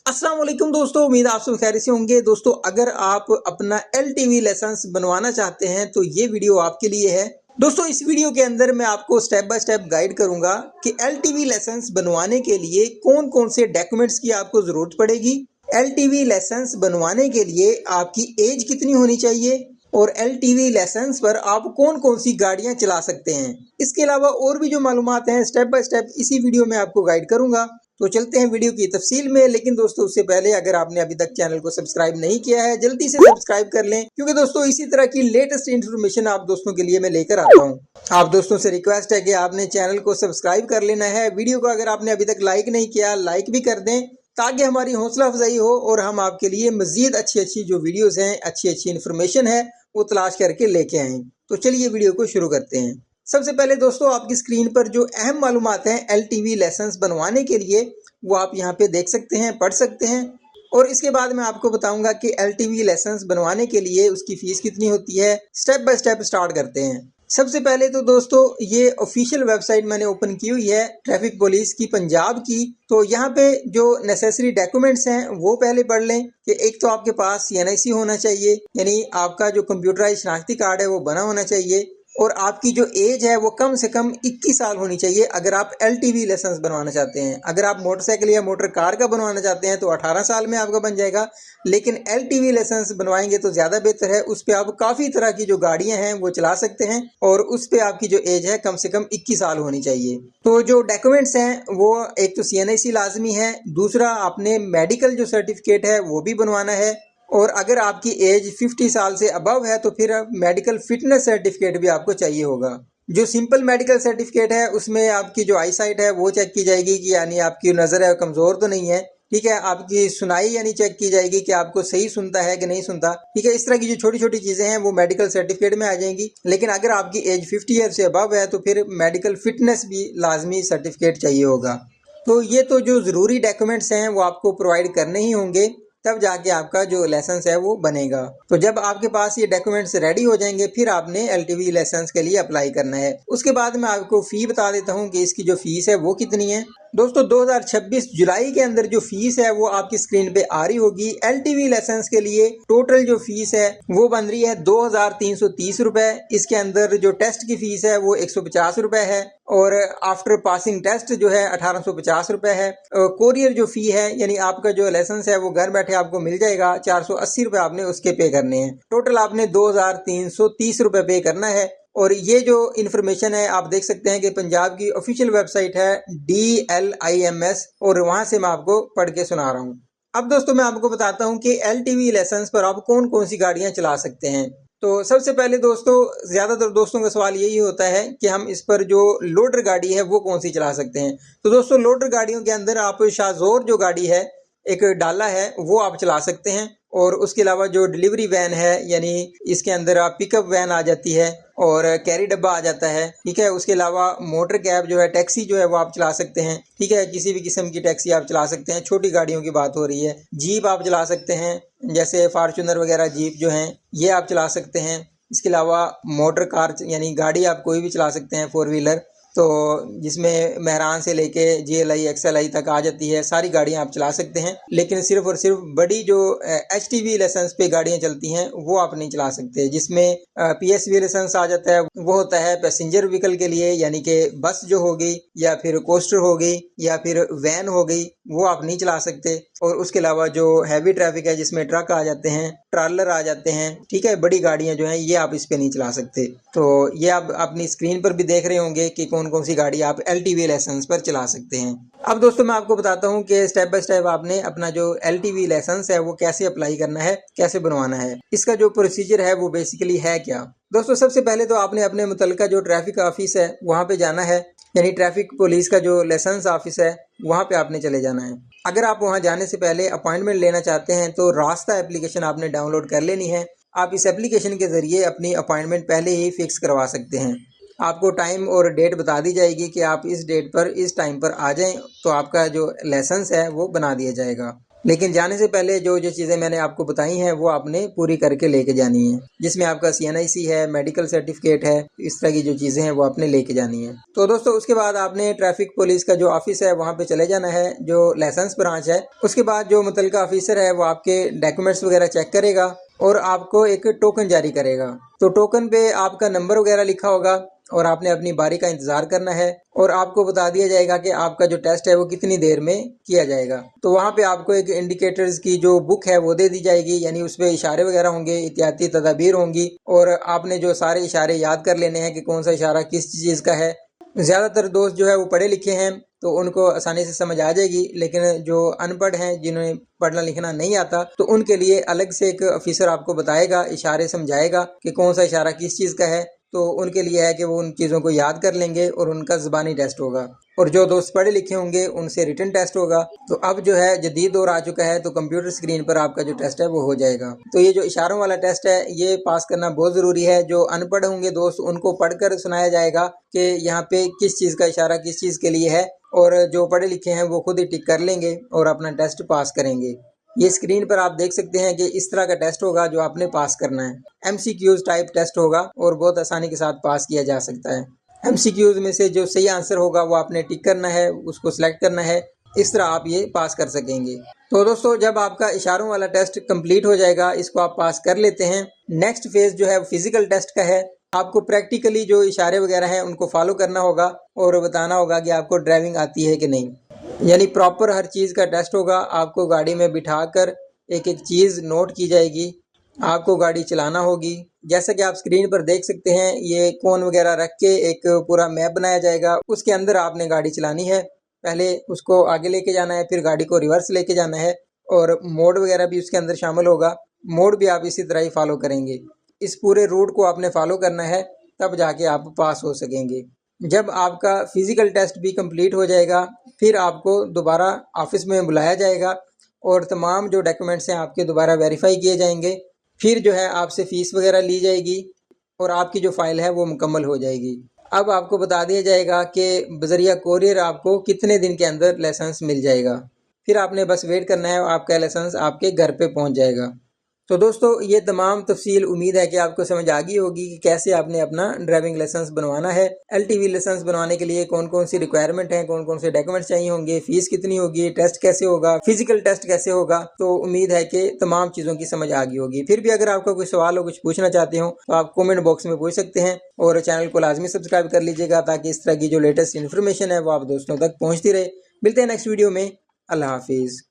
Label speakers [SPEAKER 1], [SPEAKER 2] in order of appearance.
[SPEAKER 1] अस्सलाम वालेकुम दोस्तों, उम्मीद है आप सब खैरियत से होंगे। दोस्तों, अगर आप अपना एलटीवी लाइसेंस बनवाना चाहते हैं तो ये वीडियो आपके लिए है। दोस्तों, इस वीडियो के अंदर मैं आपको स्टेप बाय स्टेप गाइड करूंगा कि एलटीवी लाइसेंस बनवाने के लिए कौन कौन से डॉक्यूमेंट्स की आपको जरूरत पड़ेगी। एलटीवी लाइसेंस बनवाने के लिए आपकी एज कितनी होनी चाहिए और एलटीवी लाइसेंस पर आप कौन कौन सी गाड़ियां चला सकते हैं। इसके अलावा और भी जो मालूमात हैं स्टेप बाय स्टेप इसी वीडियो में आपको गाइड करूंगा। तो चलते हैं वीडियो की तफसील में। लेकिन दोस्तों, उससे पहले अगर आपने अभी तक चैनल को सब्सक्राइब नहीं किया है जल्दी से सब्सक्राइब कर लें, क्योंकि दोस्तों इसी तरह की लेटेस्ट इन्फॉर्मेशन आप दोस्तों के लिए मैं लेकर आता हूँ। आप दोस्तों से रिक्वेस्ट है कि आपने चैनल को सब्सक्राइब कर लेना है। वीडियो को अगर आपने अभी तक लाइक नहीं किया, लाइक भी कर दें ताकि हमारी हौसला अफजाई हो और हम आपके लिए मजीद अच्छी अच्छी जो वीडियोस हैं, अच्छी अच्छी इन्फॉर्मेशन है वो तलाश करके लेके आएँ। तो चलिए वीडियो को शुरू करते हैं। सबसे पहले दोस्तों, आपकी स्क्रीन पर जो अहम मालूमात हैं एलटीवी लाइसेंस बनवाने के लिए वो आप यहाँ पे देख सकते हैं, पढ़ सकते हैं। और इसके बाद मैं आपको बताऊंगा कि एलटीवी लाइसेंस बनवाने के लिए उसकी फीस कितनी होती है। स्टेप बाय स्टेप स्टार्ट करते हैं। सबसे पहले तो दोस्तों, ये ऑफिशियल वेबसाइट मैंने ओपन की हुई है ट्रैफिक पुलिस की पंजाब की। तो यहाँ पे जो नेसेसरी डॉक्यूमेंट्स हैं वो पहले पढ़ लें कि एक तो आपके पास सीएनआईसी होना चाहिए, यानी आपका जो कंप्यूटराइज्ड शनाख्ती कार्ड है वो बना होना चाहिए। और आपकी जो एज है वो कम से कम 21 साल होनी चाहिए अगर आप एलटीवी लाइसेंस बनवाना चाहते हैं। अगर आप मोटरसाइकिल या मोटर कार का बनवाना चाहते हैं तो 18 साल में आपका बन जाएगा, लेकिन एलटीवी लाइसेंस बनवाएंगे तो ज़्यादा बेहतर है। उस पर आप काफ़ी तरह की जो गाड़ियां हैं वो चला सकते हैं और उस पर आपकी जो एज है कम से कम 21 साल होनी चाहिए। तो जो डॉक्यूमेंट्स हैं वो एक तो सीएनआईसी लाजमी है, दूसरा आपने मेडिकल जो सर्टिफिकेट है वो भी बनवाना है, और अगर आपकी एज 50 साल से अबव है तो फिर मेडिकल फिटनेस सर्टिफिकेट भी आपको चाहिए होगा। जो सिंपल मेडिकल सर्टिफिकेट है उसमें आपकी जो आई साइट है वो चेक की जाएगी कि यानी आपकी नज़र है कमज़ोर तो नहीं है, ठीक है। आपकी सुनाई यानी चेक की जाएगी कि आपको सही सुनता है कि नहीं सुनता, ठीक है। इस तरह की जो छोटी छोटी चीज़ें हैं वो मेडिकल सर्टिफिकेट में आ जाएंगी। लेकिन अगर आपकी एज 50 ईयर से अबव है तो फिर मेडिकल फिटनेस भी लाजमी सर्टिफिकेट चाहिए होगा। तो ये तो जो ज़रूरी डॉक्यूमेंट्स हैं वो आपको प्रोवाइड करने ही होंगे, तब जाके आपका जो लाइसेंस है वो बनेगा। तो जब आपके पास ये डॉक्यूमेंट्स रेडी हो जाएंगे फिर आपने एलटीवी लाइसेंस के लिए अप्लाई करना है। उसके बाद मैं आपको फ़ी बता देता हूँ कि इसकी जो फीस है वो कितनी है। दोस्तों, 2026 जुलाई के अंदर जो फीस है वो आपकी स्क्रीन पे आ रही होगी। एलटीवी लाइसेंस के लिए टोटल जो फीस है वो बन रही है 2330 रुपए। इसके अंदर जो टेस्ट की फीस है वो 150 रुपए है और आफ्टर पासिंग टेस्ट जो है 1850 रुपए है। कोरियर जो फी है यानी आपका जो लाइसेंस है वो घर बैठे आपको मिल जाएगा, 480 रुपए आपने उसके पे करने हैं। टोटल आपने 2330 रुपए पे करना है। और ये जो इन्फॉर्मेशन है आप देख सकते हैं कि पंजाब की ऑफिशियल वेबसाइट है DLIMS, और वहां से मैं आपको पढ़ के सुना रहा हूँ। अब दोस्तों मैं आपको बताता हूँ कि एलटीवी लाइसेंस पर आप कौन कौन सी गाड़ियां चला सकते हैं। तो सबसे पहले दोस्तों, ज़्यादातर दोस्तों का सवाल यही होता है कि हम इस पर जो लोडर गाड़ी है वो कौन सी चला सकते हैं। तो दोस्तों, लोडर गाड़ियों के अंदर आप शाहजोर जो गाड़ी है, एक डाला है, वो आप चला सकते हैं। और उसके अलावा जो डिलीवरी वैन है यानी इसके अंदर आप पिकअप वैन आ जाती है और कैरी डब्बा आ जाता है, ठीक है। उसके अलावा मोटर कैब जो है, टैक्सी जो है वो आप चला सकते हैं, ठीक है। किसी भी किस्म की टैक्सी आप चला सकते हैं, छोटी गाड़ियों की बात हो रही है। जीप आप चला सकते हैं, जैसे फार्चूनर वगैरह जीप जो हैं ये आप चला सकते हैं। इसके अलावा मोटर कार यानी गाड़ी आप कोई भी चला सकते हैं, 4 व्हीलर, तो जिसमें मेहरान से लेके GLI XLI तक आ जाती है, सारी गाड़ियां आप चला सकते हैं। लेकिन सिर्फ और सिर्फ बड़ी जो HTV लाइसेंस पे गाड़ियां चलती हैं वो आप नहीं चला सकते। जिसमें PSV लाइसेंस आ जाता है वो होता है पैसेंजर व्हीकल के लिए, यानी कि बस जो हो गई या फिर कोस्टर हो गई या फिर वैन हो गई, वो आप नहीं चला सकते। और उसके अलावा जो हैवी ट्रैफिक है जिसमें ट्रक आ जाते हैं, ट्रालर आ जाते हैं, ठीक है, बड़ी गाड़ियां जो हैं ये आप इस पे नहीं चला सकते। तो ये आप अपनी स्क्रीन पर भी देख रहे होंगे कि कौन कौन सी गाड़ी आप एलटीवी लाइसेंस पर चला सकते हैं। अब दोस्तों मैं आपको बताता हूँ कि स्टेप बाय स्टेप आपने अपना जो एलटीवी लाइसेंस है वो कैसे अप्लाई करना है, कैसे बनवाना है। इसका जो प्रोसीजर है वो बेसिकली है क्या। दोस्तों, सबसे पहले तो आपने अपने मुतल्लिका जो ट्रैफिक ऑफिस है वहाँ पे जाना है, यानी ट्रैफिक पुलिस का जो लाइसेंस ऑफिस है वहाँ पे आपने चले जाना है। अगर आप वहाँ जाने से पहले अपॉइंटमेंट लेना चाहते हैं तो रास्ता एप्लीकेशन आपने डाउनलोड कर लेनी है। आप इस एप्लीकेशन के ज़रिए अपनी अपॉइंटमेंट पहले ही फिक्स करवा सकते हैं। आपको टाइम और डेट बता दी जाएगी कि आप इस डेट पर इस टाइम पर आ जाएं, तो आपका जो लाइसेंस है वो बना दिया जाएगा। लेकिन जाने से पहले जो जो चीज़ें मैंने आपको बताई हैं वो आपने पूरी करके लेके जानी है, जिसमें आपका CNIC है, मेडिकल सर्टिफिकेट है, इस तरह की जो चीज़ें हैं वो आपने लेके जानी है। तो दोस्तों उसके बाद आपने ट्रैफिक पुलिस का जो ऑफिस है वहाँ पे चले जाना है, जो लाइसेंस ब्रांच है। उसके बाद जो मुतल्लिका ऑफिसर है वो आपके डॉक्यूमेंट्स वगैरह चेक करेगा और आपको एक टोकन जारी करेगा। तो टोकन पे आपका नंबर वगैरह लिखा होगा और आपने अपनी बारी का इंतजार करना है और आपको बता दिया जाएगा कि आपका जो टेस्ट है वो कितनी देर में किया जाएगा। तो वहाँ पे आपको एक इंडिकेटर्स की जो बुक है वो दे दी जाएगी, यानी उस पे इशारे वगैरह होंगे, एहतियाती तदाबीर होंगी और आपने जो सारे इशारे याद कर लेने हैं कि कौन सा इशारा किस चीज़ का है। ज़्यादातर दोस्त जो है वो पढ़े लिखे हैं तो उनको आसानी से समझ आ जाएगी, लेकिन जो अनपढ़ हैं जिन्हें पढ़ना लिखना नहीं आता तो उनके लिए अलग से एक ऑफिसर आपको बताएगा, इशारे समझाएगा कि कौन सा इशारा किस चीज़ का है। तो उनके लिए है कि वो उन चीज़ों को याद कर लेंगे और उनका ज़बानी टेस्ट होगा और जो दोस्त पढ़े लिखे होंगे उनसे रिटन टेस्ट होगा। तो अब जो है जदीद दौर आ चुका है तो कंप्यूटर स्क्रीन पर आपका जो टेस्ट है वो हो जाएगा। तो ये जो इशारों वाला टेस्ट है ये पास करना बहुत ज़रूरी है। जो अनपढ़ होंगे दोस्त उनको पढ़कर सुनाया जाएगा कि यहाँ पे किस चीज़ का इशारा किस चीज़ के लिए है और जो पढ़े लिखे हैं वो खुद ही टिक कर लेंगे और अपना टेस्ट पास करेंगे। ये स्क्रीन पर आप देख सकते हैं कि इस तरह का टेस्ट होगा जो आपने पास करना है। MCQs टाइप टेस्ट होगा और बहुत आसानी के साथ पास किया जा सकता है। MCQs में से जो सही आंसर होगा वो आपने टिक करना है, उसको सिलेक्ट करना है, इस तरह आप ये पास कर सकेंगे। तो दोस्तों जब आपका इशारों वाला टेस्ट कंप्लीट हो जाएगा, इसको आप पास कर लेते हैं, नेक्स्ट फेज जो है फिजिकल टेस्ट का है। आपको प्रैक्टिकली जो इशारे वगैरह हैं उनको फॉलो करना होगा और बताना होगा कि आपको ड्राइविंग आती है कि नहीं, यानी प्रॉपर हर चीज़ का टेस्ट होगा। आपको गाड़ी में बिठाकर एक एक चीज़ नोट की जाएगी, आपको गाड़ी चलाना होगी। जैसा कि आप स्क्रीन पर देख सकते हैं ये कोन वगैरह रख के एक पूरा मैप बनाया जाएगा, उसके अंदर आपने गाड़ी चलानी है। पहले उसको आगे लेके जाना है, फिर गाड़ी को रिवर्स लेके जाना है और मोड वगैरह भी उसके अंदर शामिल होगा। मोड भी आप इसी तरह ही फॉलो करेंगे। इस पूरे रूट को आपने फॉलो करना है, तब जाके आप पास हो सकेंगे। जब आपका फिजिकल टेस्ट भी कंप्लीट हो जाएगा फिर आपको दोबारा ऑफिस में बुलाया जाएगा और तमाम जो डॉक्यूमेंट्स हैं आपके दोबारा वेरीफाई किए जाएंगे। फिर जो है आपसे फ़ीस वगैरह ली जाएगी और आपकी जो फ़ाइल है वो मुकम्मल हो जाएगी। अब आपको बता दिया जाएगा कि बज़रिया कोरियर आपको कितने दिन के अंदर लाइसेंस मिल जाएगा। फिर आपने बस वेट करना है, आपका लाइसेंस आपके घर पे पहुंच जाएगा। तो दोस्तों ये तमाम तफसील उम्मीद है कि आपको समझ आ गई होगी कि कैसे आपने अपना ड्राइविंग लाइसेंस बनवाना है। LTV लाइसेंस बनवाने के लिए कौन कौन सी रिक्वायरमेंट है, कौन कौन से डॉक्यूमेंट्स चाहिए होंगे, फीस कितनी होगी, टेस्ट कैसे होगा, फिजिकल टेस्ट कैसे होगा। तो उम्मीद है कि तमाम चीज़ों की समझ आ गई होगी। फिर भी अगर आपका कोई सवाल हो, कुछ पूछना चाहते हो तो आप कॉमेंट बॉक्स में पूछ सकते हैं और चैनल को लाजमी सब्सक्राइब कर लीजिएगा ताकि इस तरह की जो लेटेस्ट इन्फॉर्मेशन है वो आप दोस्तों तक पहुँचती रहे। मिलते हैं नेक्स्ट वीडियो में। अल्लाह हाफिज़।